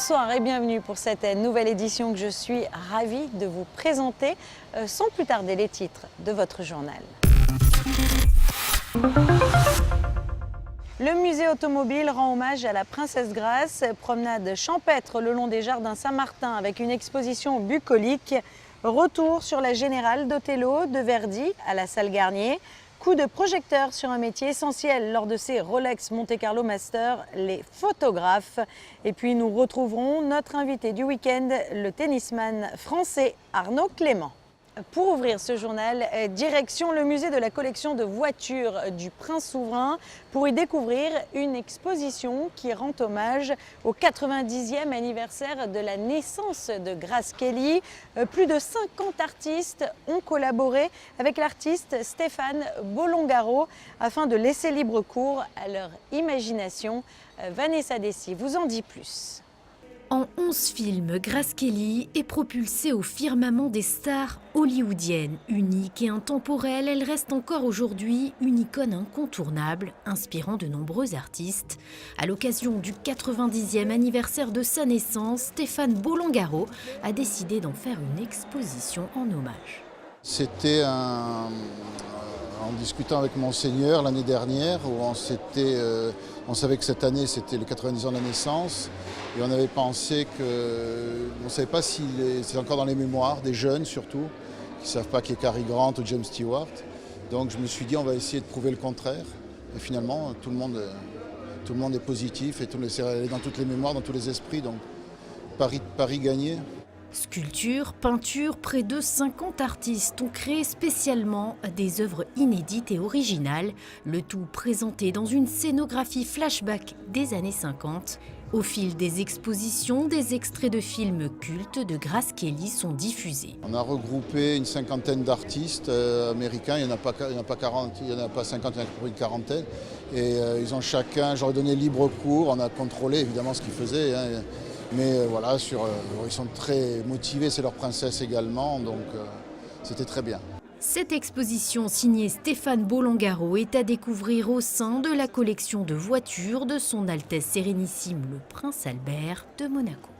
Bonsoir et bienvenue pour cette nouvelle édition que je suis ravie de vous présenter sans plus tarder les titres de votre journal. Le musée automobile rend hommage à la Princesse Grace, promenade champêtre le long des jardins Saint-Martin avec une exposition bucolique, retour sur la Générale d'Othello de Verdi à la salle Garnier, coup de projecteur sur un métier essentiel lors de ces Rolex Monte Carlo Master, les photographes. Et puis nous retrouverons notre invité du week-end, le tennisman français Arnaud Clément. Pour ouvrir ce journal, direction le musée de la collection de voitures du Prince Souverain pour y découvrir une exposition qui rend hommage au 90e anniversaire de la naissance de Grace Kelly. Plus de 50 artistes ont collaboré avec l'artiste Stéphane Bolongaro afin de laisser libre cours à leur imagination. Vanessa Dessy vous en dit plus. En 11 films, Grace Kelly est propulsée au firmament des stars hollywoodiennes. Unique et intemporelle, elle reste encore aujourd'hui une icône incontournable, inspirant de nombreux artistes. À l'occasion du 90e anniversaire de sa naissance, Stéphane Bolongaro a décidé d'en faire une exposition en hommage. C'était en discutant avec Monseigneur l'année dernière, où on savait que cette année c'était le 90 ans de la naissance, et on avait pensé on ne savait pas si c'est encore dans les mémoires des jeunes surtout, qui ne savent pas qui est Cary Grant ou James Stewart. Donc je me suis dit on va essayer de prouver le contraire, et finalement tout le monde est positif, et c'est dans toutes les mémoires, dans tous les esprits, donc Paris gagné. Sculpture, peinture, près de 50 artistes ont créé spécialement des œuvres inédites et originales, le tout présenté dans une scénographie flashback des années 50. Au fil des expositions, des extraits de films cultes de Grace Kelly sont diffusés. On a regroupé une cinquantaine d'artistes américains, il n'y en a pas 40, il n'y en a pas 50, il y en a une quarantaine. Et ils ont chacun, j'aurais donné libre cours, on a contrôlé évidemment ce qu'ils faisaient. Mais voilà, ils sont très motivés, c'est leur princesse également, donc c'était très bien. Cette exposition signée Stéphane Bolongaro est à découvrir au sein de la collection de voitures de son Altesse Sérénissime le Prince Albert de Monaco.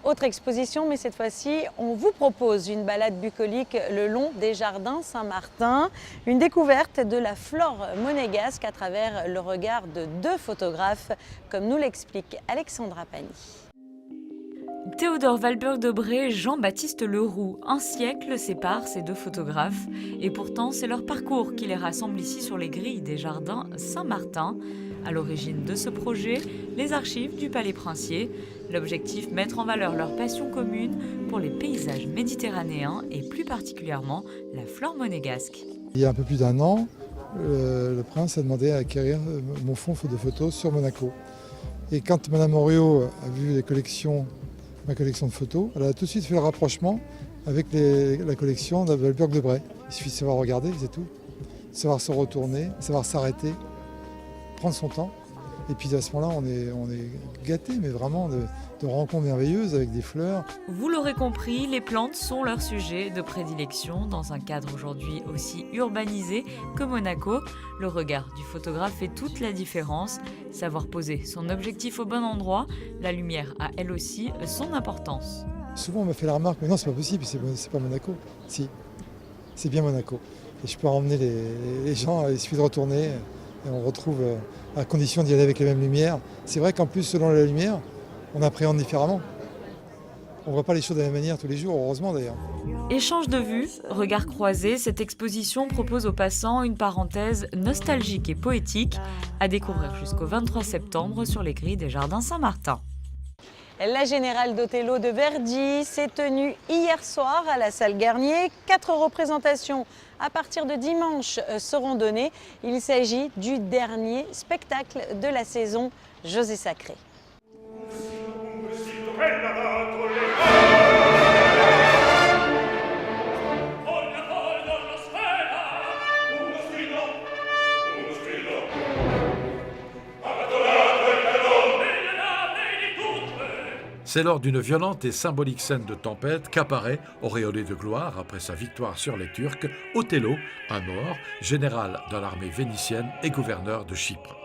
Autre exposition, mais cette fois-ci, on vous propose une balade bucolique le long des jardins Saint-Martin, une découverte de la flore monégasque à travers le regard de deux photographes, comme nous l'explique Alexandra Pani. Théodore Walburg-Debré et Jean-Baptiste Leroux. Un siècle sépare ces deux photographes et pourtant c'est leur parcours qui les rassemble ici sur les grilles des jardins Saint-Martin. À l'origine de ce projet, les archives du Palais Princier. L'objectif, mettre en valeur leur passion commune pour les paysages méditerranéens et plus particulièrement la flore monégasque. Il y a un peu plus d'un an, le prince a demandé à acquérir mon fonds de photos sur Monaco. Et quand Madame Henriot a vu ma collection de photos, elle a tout de suite fait le rapprochement avec la collection de Walburg-Debré. Il suffit de savoir regarder, c'est tout. Savoir se retourner, savoir s'arrêter, prendre son temps. Et puis à ce moment-là, on est gâtés, mais vraiment de rencontres merveilleuses avec des fleurs. Vous l'aurez compris, les plantes sont leur sujet de prédilection dans un cadre aujourd'hui aussi urbanisé que Monaco. Le regard du photographe fait toute la différence. Savoir poser son objectif au bon endroit, la lumière a elle aussi son importance. Souvent on m'a fait la remarque, mais non c'est pas possible, c'est pas Monaco. Si, c'est bien Monaco. Et je peux emmener les gens, il suffit de retourner et on retrouve, à condition d'y aller avec les mêmes lumières. C'est vrai qu'en plus selon la lumière, on appréhende différemment. On ne voit pas les choses de la même manière tous les jours, heureusement d'ailleurs. Échange de vues, regards croisés, cette exposition propose aux passants une parenthèse nostalgique et poétique à découvrir jusqu'au 23 septembre sur les grilles des jardins Saint-Martin. La Générale d'Othello de Verdi s'est tenue hier soir à la salle Garnier. 4 représentations à partir de dimanche seront données. Il s'agit du dernier spectacle de la saison José Sacré. C'est lors d'une violente et symbolique scène de tempête qu'apparaît, auréolé de gloire après sa victoire sur les Turcs, Othello, un Maure, général dans l'armée vénitienne et gouverneur de Chypre.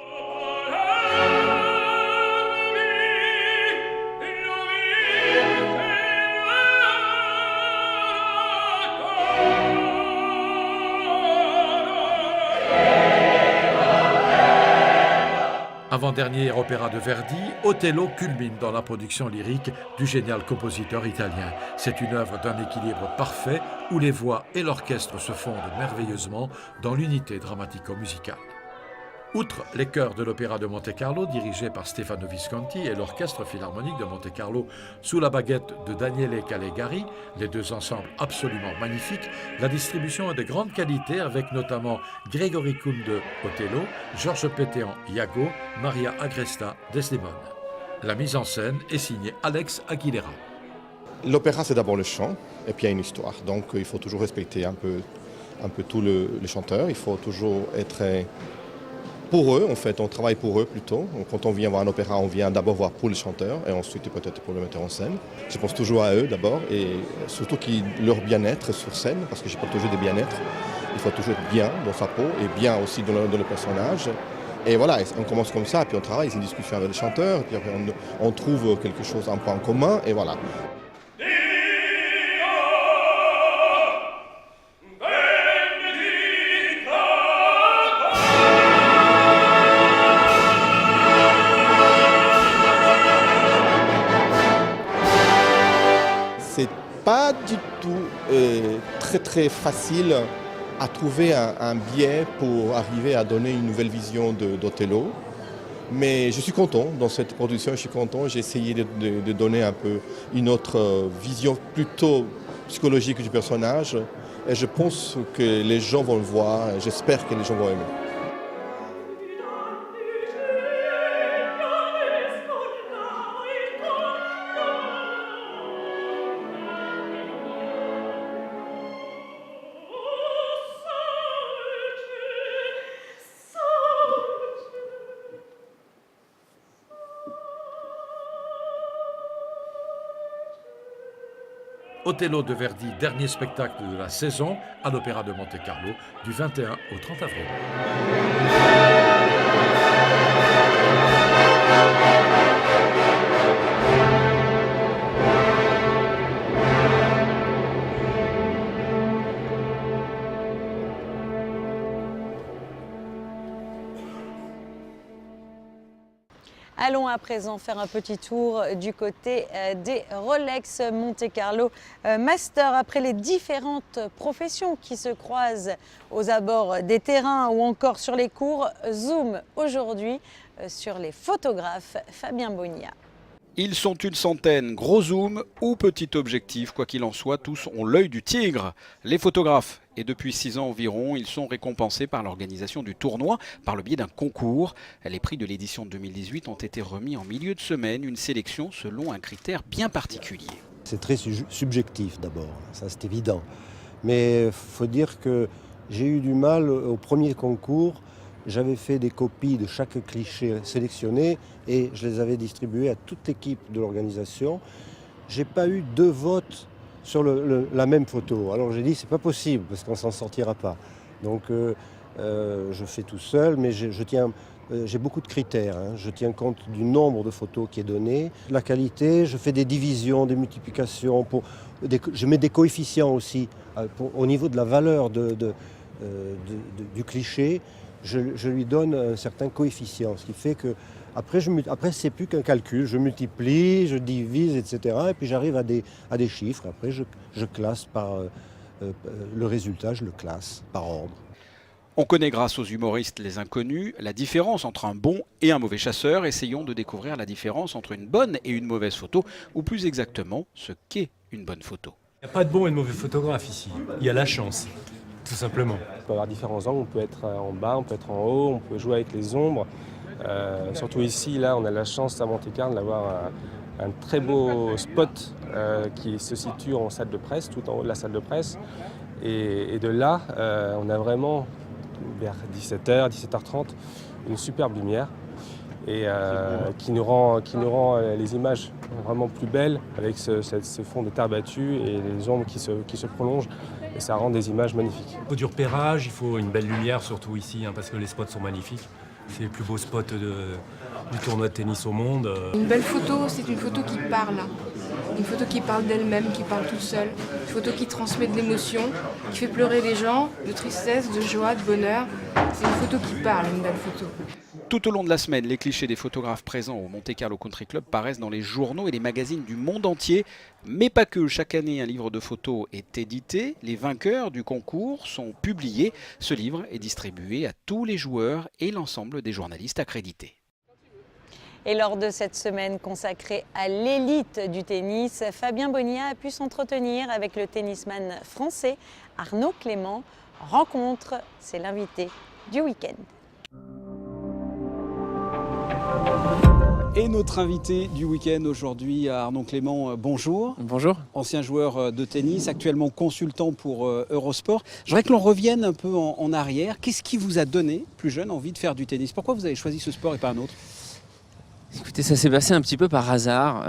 Avant-dernier opéra de Verdi, Othello culmine dans la production lyrique du génial compositeur italien. C'est une œuvre d'un équilibre parfait où les voix et l'orchestre se fondent merveilleusement dans l'unité dramatico-musicale. Outre les chœurs de l'Opéra de Monte-Carlo, dirigé par Stefano Visconti, et l'Orchestre Philharmonique de Monte-Carlo, sous la baguette de Daniele Calegari, les deux ensembles absolument magnifiques, la distribution est de grande qualité avec notamment Gregory Kunde, Othello, Georges Pétéan, Iago, Maria Agresta, Desdemone. La mise en scène est signée Alex Aguilera. L'opéra, c'est d'abord le chant, et puis il y a une histoire. Donc il faut toujours respecter un peu tous les chanteurs. Il faut toujours être pour eux, en fait, on travaille pour eux plutôt. Quand on vient voir un opéra, on vient d'abord voir pour les chanteurs et ensuite peut-être pour le metteur en scène. Je pense toujours à eux d'abord et surtout leur bien-être sur scène, parce que je parle toujours des bien-être. Il faut toujours être bien dans sa peau et bien aussi dans le personnage. Et voilà, on commence comme ça, puis on travaille, c'est une discussion avec les chanteurs, puis après on trouve quelque chose, un point en commun, et voilà. C'est pas du tout très facile à trouver un biais pour arriver à donner une nouvelle vision d'Othello. Mais je suis content dans cette production, je suis content. J'ai essayé de donner un peu une autre vision plutôt psychologique du personnage. Et je pense que les gens vont le voir, j'espère que les gens vont aimer. Othello de Verdi, dernier spectacle de la saison à l'Opéra de Monte-Carlo du 21 au 30 avril. Allons à présent faire un petit tour du côté des Rolex Monte-Carlo Master. Après les différentes professions qui se croisent aux abords des terrains ou encore sur les cours, zoom aujourd'hui sur les photographes. Fabien Bonilla. Ils sont une centaine, gros zoom ou petit objectif, quoi qu'il en soit, tous ont l'œil du tigre. Les photographes, et depuis 6 ans environ, ils sont récompensés par l'organisation du tournoi par le biais d'un concours. Les prix de l'édition 2018 ont été remis en milieu de semaine, une sélection selon un critère bien particulier. C'est très subjectif d'abord, ça c'est évident. Mais il faut dire que j'ai eu du mal au premier concours. J'avais fait des copies de chaque cliché sélectionné et je les avais distribuées à toute l'équipe de l'organisation. Je n'ai pas eu 2 votes sur la même photo. Alors j'ai dit c'est pas possible parce qu'on ne s'en sortira pas. Donc je fais tout seul, mais j'ai beaucoup de critères. Je tiens compte du nombre de photos qui est donné, la qualité, je fais des divisions, des multiplications, je mets des coefficients aussi au niveau de la valeur du cliché. Je lui donne un certain coefficient, ce qui fait que après c'est plus qu'un calcul, je multiplie, je divise, etc. Et puis j'arrive à des chiffres. Après je classe par le résultat, je le classe par ordre. On connaît grâce aux humoristes Les Inconnus la différence entre un bon et un mauvais chasseur. Essayons de découvrir la différence entre une bonne et une mauvaise photo, ou plus exactement ce qu'est une bonne photo. Il n'y a pas de bon et de mauvais photographe ici, il y a la chance. Tout simplement. On peut avoir différents angles, on peut être en bas, on peut être en haut, on peut jouer avec les ombres. Surtout ici, là, on a la chance à Monte-Carlo d'avoir un très beau spot qui se situe en salle de presse, tout en haut de la salle de presse. Et de là, on a vraiment, vers 17h, 17h30, une superbe lumière et qui nous rend les images vraiment plus belles avec ce fond de terre battue et les ombres qui se prolongent. Et ça rend des images magnifiques. Il faut du repérage, il faut une belle lumière, surtout ici, parce que les spots sont magnifiques. C'est les plus beaux spots du tournoi de tennis au monde. Une belle photo, c'est une photo qui parle. Une photo qui parle d'elle-même, qui parle toute seule. Une photo qui transmet de l'émotion, qui fait pleurer les gens, de tristesse, de joie, de bonheur. C'est une photo qui parle, une belle photo. Tout au long de la semaine, les clichés des photographes présents au Monte Carlo Country Club paraissent dans les journaux et les magazines du monde entier. Mais pas que. Chaque année, un livre de photos est édité. Les vainqueurs du concours sont publiés. Ce livre est distribué à tous les joueurs et l'ensemble des journalistes accrédités. Et lors de cette semaine consacrée à l'élite du tennis, Fabien Bonilla a pu s'entretenir avec le tennisman français Arnaud Clément. Rencontre, c'est l'invité du week-end. Et notre invité du week-end aujourd'hui, Arnaud Clément, bonjour. Bonjour. Ancien joueur de tennis, actuellement consultant pour Eurosport. Je voudrais que l'on revienne un peu en arrière. Qu'est-ce qui vous a donné, plus jeune, envie de faire du tennis? Pourquoi vous avez choisi ce sport et pas un autre? Écoutez, ça s'est passé un petit peu par hasard.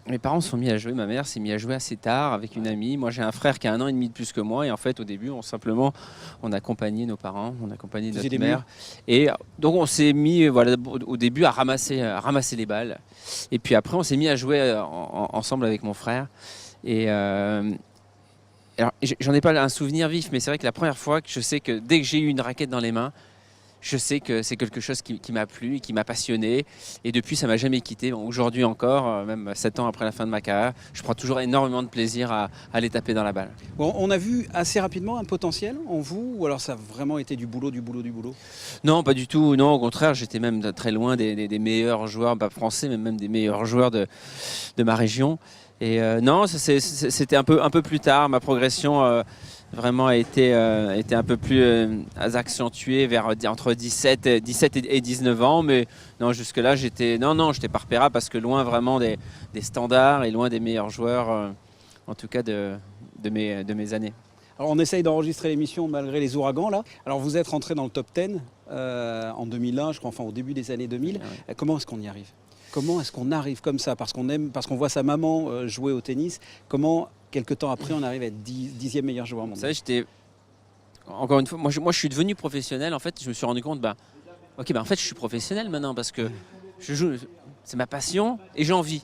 Mes parents se sont mis à jouer, ma mère s'est mise à jouer assez tard avec une amie. Moi j'ai un frère qui a 1 an et demi de plus que moi et en fait au début on accompagnait nos parents, on accompagnait notre mère. Et donc on s'est mis au début à ramasser les balles. Et puis après on s'est mis à jouer ensemble avec mon frère. Et alors j'en ai pas un souvenir vif, mais c'est vrai que la première fois que je sais que dès que j'ai eu une raquette dans les mains, je sais que c'est quelque chose qui m'a plu, qui m'a passionné. Et depuis, ça ne m'a jamais quitté. Bon, aujourd'hui encore, même 7 ans après la fin de ma carrière, je prends toujours énormément de plaisir à aller taper dans la balle. Bon, on a vu assez rapidement un potentiel en vous, ou alors ça a vraiment été du boulot? Non, pas du tout. Non, au contraire, j'étais même très loin des meilleurs joueurs, pas français, mais même des meilleurs joueurs de ma région. Et non, c'était un peu plus tard. Ma progression vraiment a été un peu plus accentuée entre 17 et 19 ans. Mais non, jusque-là, j'étais pas repérable parce que loin vraiment des standards et loin des meilleurs joueurs, en tout cas de mes années. Alors on essaye d'enregistrer l'émission malgré les ouragans là. Alors vous êtes rentré dans le top 10 en 2001, je crois, enfin au début des années 2000. Ouais. Comment est-ce qu'on y arrive? Comment est-ce qu'on arrive comme ça? Parce qu'on voit sa maman jouer au tennis. Comment, quelques temps après, on arrive à être 10e meilleur joueur mondial? Vous savez, encore une fois, moi je suis devenu professionnel. En fait, je me suis rendu compte, en fait, je suis professionnel maintenant parce que je joue, c'est ma passion et j'en vis.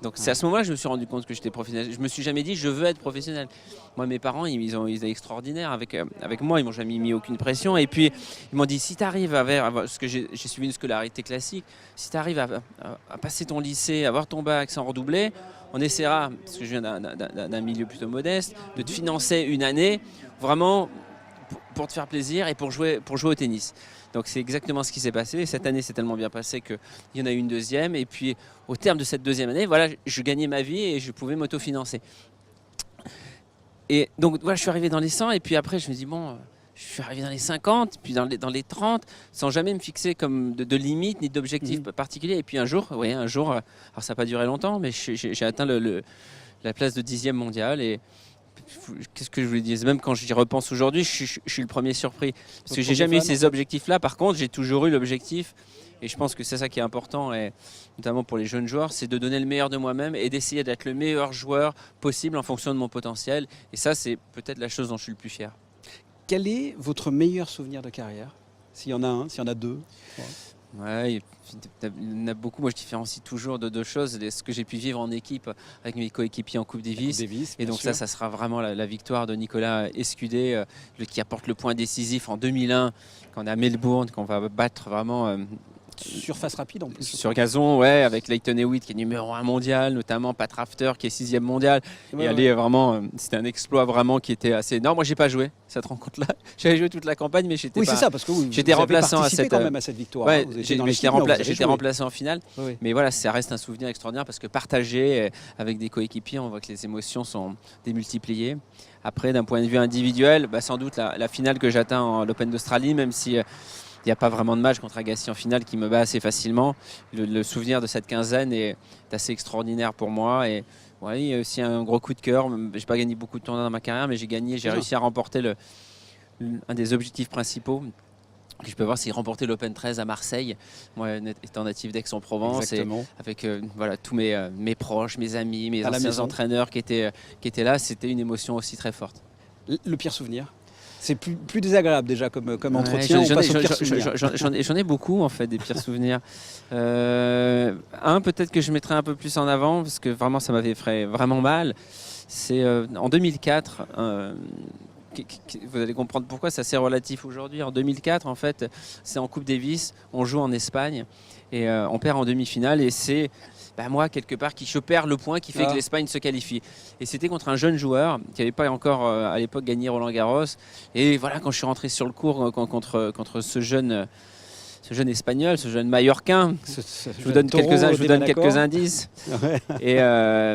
Donc c'est à ce moment-là que je me suis rendu compte que j'étais professionnel. Je me suis jamais dit je veux être professionnel. Moi mes parents ils étaient extraordinaires avec moi, ils m'ont jamais mis aucune pression et puis ils m'ont dit si tu arrives parce que j'ai suivi une scolarité classique, si tu arrives à passer ton lycée, à avoir ton bac sans redoubler, on essaiera, parce que je viens d'un milieu plutôt modeste, de te financer une année vraiment pour te faire plaisir et pour jouer au tennis. Donc c'est exactement ce qui s'est passé. Cette année s'est tellement bien passé qu'il y en a eu une deuxième. Et puis au terme de cette deuxième année, voilà, je gagnais ma vie et je pouvais m'autofinancer. Et donc voilà, je suis arrivé dans les 100 et puis après je me dis je suis arrivé dans les 50, puis dans les 30, sans jamais me fixer comme de limite ni d'objectif particulier. Et puis un jour, alors ça n'a pas duré longtemps, mais j'ai atteint la place de 10e mondial et qu'est-ce que je vous dis? Même quand j'y repense aujourd'hui, je suis le premier surpris. Parce que j'ai jamais eu ces objectifs-là. Par contre, j'ai toujours eu l'objectif, et je pense que c'est ça qui est important, et notamment pour les jeunes joueurs, c'est de donner le meilleur de moi-même et d'essayer d'être le meilleur joueur possible en fonction de mon potentiel. Et ça, c'est peut-être la chose dont je suis le plus fier. Quel est votre meilleur souvenir de carrière? S'il y en a un, s'il y en a deux? Ouais, il y en a beaucoup. Moi, je différencie toujours de deux choses. Ce que j'ai pu vivre en équipe avec mes coéquipiers en Coupe Davis. Et donc ça sera vraiment la victoire de Nicolas Escudé, qui apporte le point décisif en 2001, quand on est à Melbourne, qu'on va battre vraiment... surface rapide en plus. Sur gazon, ouais, avec Leighton Hewitt qui est numéro 1 mondial, notamment Pat Rafter qui est 6e mondial. Vraiment, c'était un exploit vraiment qui était assez énorme. Moi, j'ai pas joué cette rencontre-là. J'avais joué toute la campagne, mais j'étais pas. Oui, c'est ça, parce que j'étais remplaçant quand même à cette victoire. Ouais, j'étais remplaçant en finale. Oui. Mais voilà, ça reste un souvenir extraordinaire parce que partagé avec des coéquipiers, on voit que les émotions sont démultipliées. Après, d'un point de vue individuel, sans doute la finale que j'atteins en l'Open d'Australie, même si il n'y a pas vraiment de match contre Agassi en finale qui me bat assez facilement. Le souvenir de cette quinzaine est assez extraordinaire pour moi. Et ouais, il y a aussi un gros coup de cœur. Je n'ai pas gagné beaucoup de tournois dans ma carrière, mais j'ai réussi à remporter un des objectifs principaux que je peux voir, c'est remporter l'Open 13 à Marseille. Moi, étant natif d'Aix-en-Provence, et avec tous mes proches, mes amis, mes anciens entraîneurs qui étaient là, c'était une émotion aussi très forte. Le pire souvenir? C'est plus désagréable déjà comme entretien. J'en ai beaucoup en fait, des pires souvenirs. Un peut-être que je mettrais un peu plus en avant parce que vraiment ça m'avait fait vraiment mal. C'est en 2004 vous allez comprendre pourquoi c'est assez relatif aujourd'hui. En 2004, en fait, c'est en Coupe Davis, on joue en Espagne et on perd en demi-finale et c'est moi, quelque part, je perds le point qui fait que l'Espagne se qualifie. Et c'était contre un jeune joueur qui n'avait pas encore, à l'époque, gagné Roland-Garros. Et voilà, quand je suis rentré sur le court contre ce jeune Espagnol, ce jeune Mallorquin, je vous donne quelques indices. Ouais. Et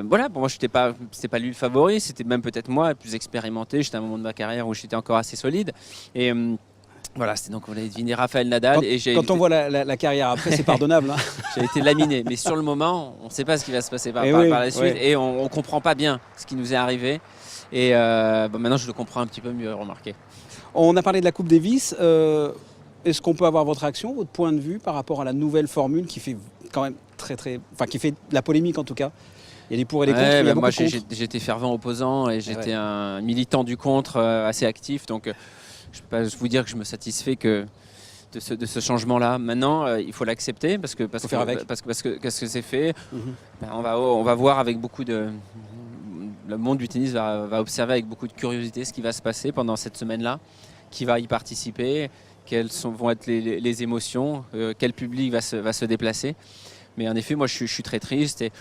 voilà, pour moi, c'était pas lui le favori, c'était même peut-être moi, le plus expérimenté. J'étais à un moment de ma carrière où j'étais encore assez solide. Et voilà, c'était donc, on avait deviné Raphaël Nadal. Quand on voit la carrière après, c'est pardonnable. Hein. J'ai été laminé, mais sur le moment, on ne sait pas ce qui va se passer par la suite et on ne comprend pas bien ce qui nous est arrivé. Et maintenant, je le comprends un petit peu mieux, remarquez. On a parlé de la Coupe Davis. Est-ce qu'on peut avoir votre réaction, votre point de vue par rapport à la nouvelle formule qui fait quand même qui fait de la polémique en tout cas? Il y a des pour et des contre. Il y a moi, beaucoup de contre. j'étais fervent opposant et j'étais un militant du contre assez actif. Donc, je ne peux pas vous dire que je me satisfais que de ce changement-là. Maintenant, il faut l'accepter parce que c'est fait. On va voir avec beaucoup de... Le monde du tennis va observer avec beaucoup de curiosité ce qui va se passer pendant cette semaine-là, qui va y participer, quelles vont être les émotions, quel public va se déplacer. Mais en effet, moi, je suis très triste. Et,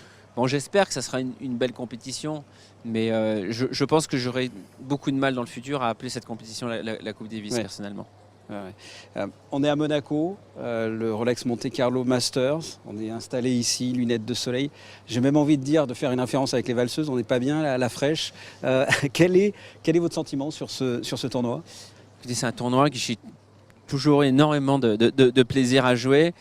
j'espère que ça sera une belle compétition, mais je pense que j'aurai beaucoup de mal dans le futur à appeler cette compétition la Coupe Davis, personnellement. On est à Monaco, le Rolex Monte Carlo Masters. On est installé ici, lunettes de soleil. J'ai même envie de faire une inférence avec les valseuses. On n'est pas bien à la fraîche. Quel est votre sentiment sur ce tournoi? C'est un tournoi que j'ai toujours énormément de plaisir à jouer.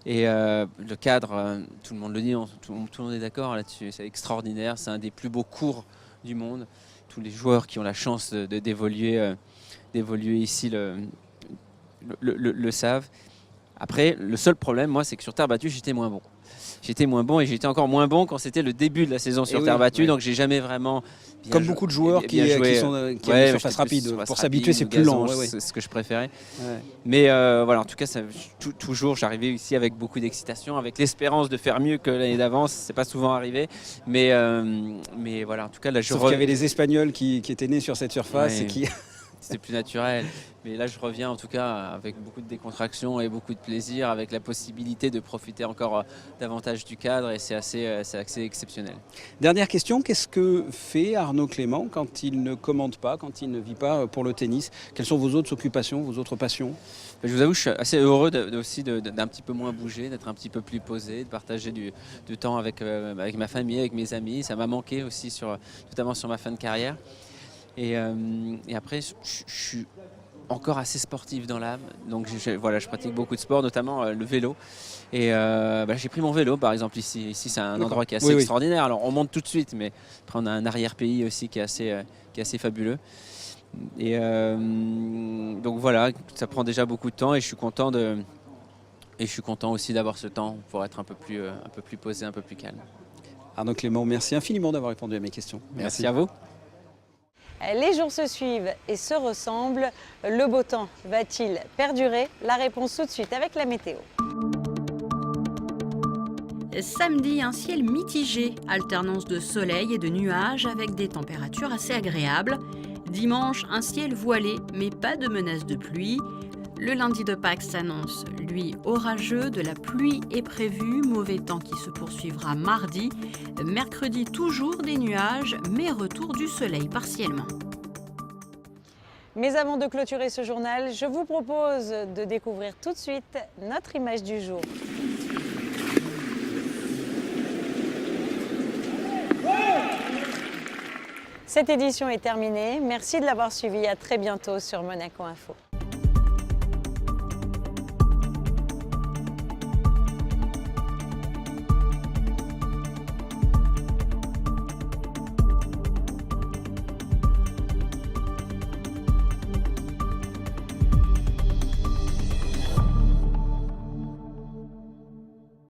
Et le cadre, tout le monde le dit, tout le monde est d'accord là-dessus. C'est extraordinaire. C'est un des plus beaux cours du monde. Tous les joueurs qui ont la chance d'évoluer ici le savent. Après, le seul problème, moi, c'est que sur terre battue, j'étais moins bon. J'étais moins bon et j'étais encore moins bon quand c'était le début de la saison sur terre battue. Donc, j'ai jamais vraiment comme beaucoup de joueurs qui ont une surface rapide. Pour s'habituer, c'est plus lent. C'est ce que je préférais. Mais voilà, en tout cas, toujours, j'arrivais ici avec beaucoup d'excitation, avec l'espérance de faire mieux que l'année d'avant. C'est pas souvent arrivé. Mais voilà, en tout cas, là, Sauf qu'il y avait les Espagnols qui étaient nés sur cette surface et qui... C'était plus naturel. Mais là, je reviens en tout cas avec beaucoup de décontraction et beaucoup de plaisir, avec la possibilité de profiter encore davantage du cadre et c'est assez exceptionnel. Dernière question, qu'est-ce que fait Arnaud Clément quand il ne commente pas, quand il ne vit pas pour le tennis? Quelles sont vos autres occupations, vos autres passions? Je vous avoue, je suis assez heureux aussi d'un petit peu moins bouger, d'être un petit peu plus posé, de partager du temps avec ma famille, avec mes amis. Ça m'a manqué aussi, notamment sur ma fin de carrière. Et après, je suis encore assez sportif dans l'âme, donc je pratique beaucoup de sport, notamment le vélo. Et j'ai pris mon vélo, par exemple, ici. Ici, c'est un endroit qui est assez extraordinaire. Alors, on monte tout de suite, mais après, on a un arrière-pays aussi qui est assez fabuleux. Et donc voilà, ça prend déjà beaucoup de temps et je suis content aussi d'avoir ce temps pour être un peu plus posé, un peu plus calme. Arnaud Clément, merci infiniment d'avoir répondu à mes questions. Merci à vous. Les jours se suivent et se ressemblent. Le beau temps va-t-il perdurer? La réponse tout de suite avec la météo. Samedi, un ciel mitigé, alternance de soleil et de nuages avec des températures assez agréables. Dimanche, un ciel voilé, mais pas de menace de pluie. Le lundi de Pâques s'annonce, lui, orageux, de la pluie est prévue, mauvais temps qui se poursuivra mardi. Mercredi, toujours des nuages, mais retour du soleil partiellement. Mais avant de clôturer ce journal, je vous propose de découvrir tout de suite notre image du jour. Cette édition est terminée. Merci de l'avoir suivi. À très bientôt sur Monaco Info.